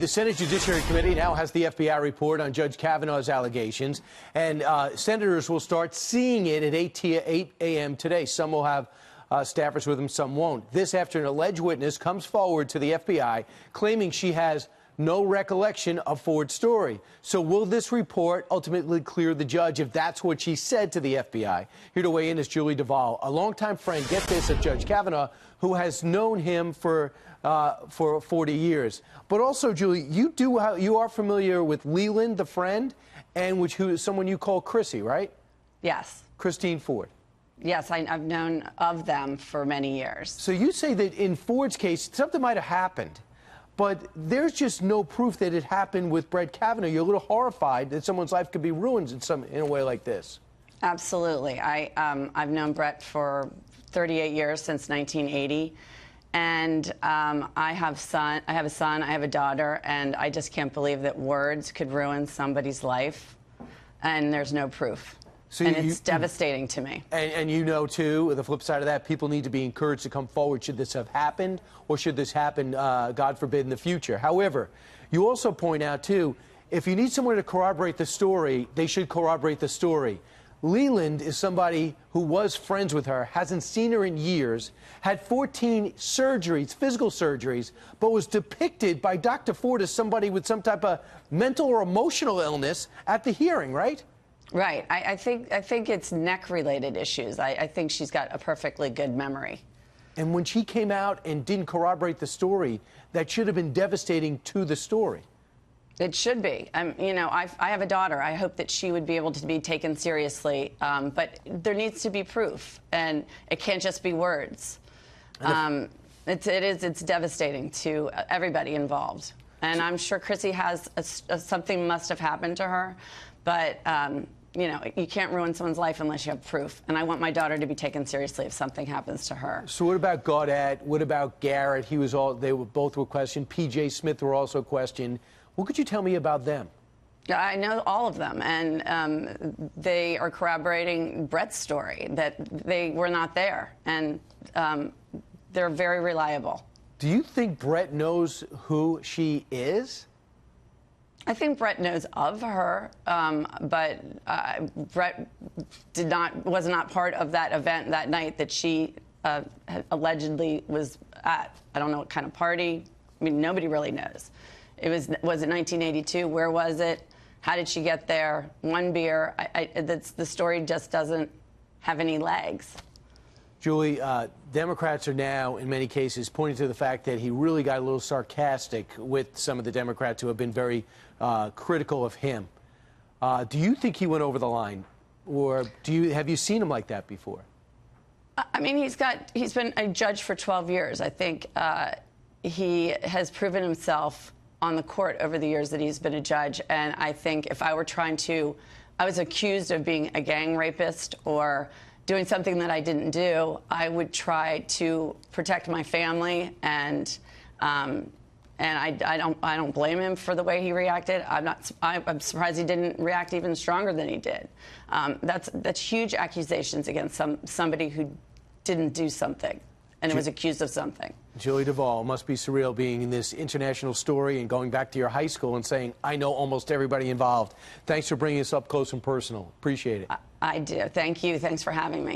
The Senate Judiciary Committee now has the FBI report on Judge Kavanaugh's allegations, and senators will start seeing it at 8 a.m. today. Some will have staffers with them, some won't. This after an alleged witness comes forward to the FBI claiming she has no recollection of Ford's story. So will this report ultimately clear the judge if that's what she said to the FBI? Here to weigh in is Julie Devol, a longtime friend, get this, of Judge Kavanaugh, who has known him for 40 years. But also, Julie, you are familiar with Leland, the friend, and who is someone you call Chrissy, right? Yes. Christine Ford. Yes, I've known of them for many years. So you say that in Ford's case, something might have happened, but there's just no proof that it happened with Brett Kavanaugh. You're a little horrified that someone's life could be ruined in a way like this. Absolutely. I've known Brett for 38 years, since 1980. And I have a son, I have a daughter, and I just can't believe that words could ruin somebody's life, and there's no proof. So and it's devastating to me. And you know, too, the flip side of that, people need to be encouraged to come forward. Should this have happened, or should this happen, God forbid, in the future? However, you also point out, too, if you need someone to corroborate the story, they should corroborate the story. Leland is somebody who was friends with her, hasn't seen her in years, had 14 surgeries, physical surgeries, but was depicted by Dr. Ford as somebody with some type of mental or emotional illness at the hearing, right? Right. I think it's neck-related issues. I think she's got a perfectly good memory. And when she came out and didn't corroborate the story, that should have been devastating to the story. It should be. You know, I have a daughter. I hope that she would be able to be taken seriously. But there needs to be proof, and it can't just be words. It's devastating to everybody involved. And I'm sure Chrissy has something must have happened to her, but you know, you can't ruin someone's life unless you have proof. And I want my daughter to be taken seriously if something happens to her. So what about Gaudette? What about Garrett? Both were questioned. P.J. Smith were also questioned. What could you tell me about them? I know all of them, and they are corroborating Brett's story, that they were not there, and they're very reliable. Do you think Brett knows who she is? I think Brett knows of her, but Brett was not part of that event that night that she allegedly was at. I don't know what kind of party. I mean, nobody really knows. Was it 1982? Where was it? How did she get there? One beer. The story just doesn't have any legs. Julie, Democrats are now, in many cases, pointing to the fact that he really got a little sarcastic with some of the Democrats who have been very critical of him. Do you think he went over the line, or have you seen him like that before? I mean, he's been a judge for 12 years. I think he has proven himself on the court over the years that he's been a judge, and I think if I was accused of being a gang rapist or doing something that I didn't do, I would try to protect my family, and I don't blame him for the way he reacted. I'm surprised he didn't react even stronger than he did. That's huge accusations against somebody who didn't do something and was accused of something. Julie Devol, must be surreal being in this international story and going back to your high school and saying, I know almost everybody involved. Thanks for bringing us up close and personal. Appreciate it. I do. Thank you. Thanks for having me.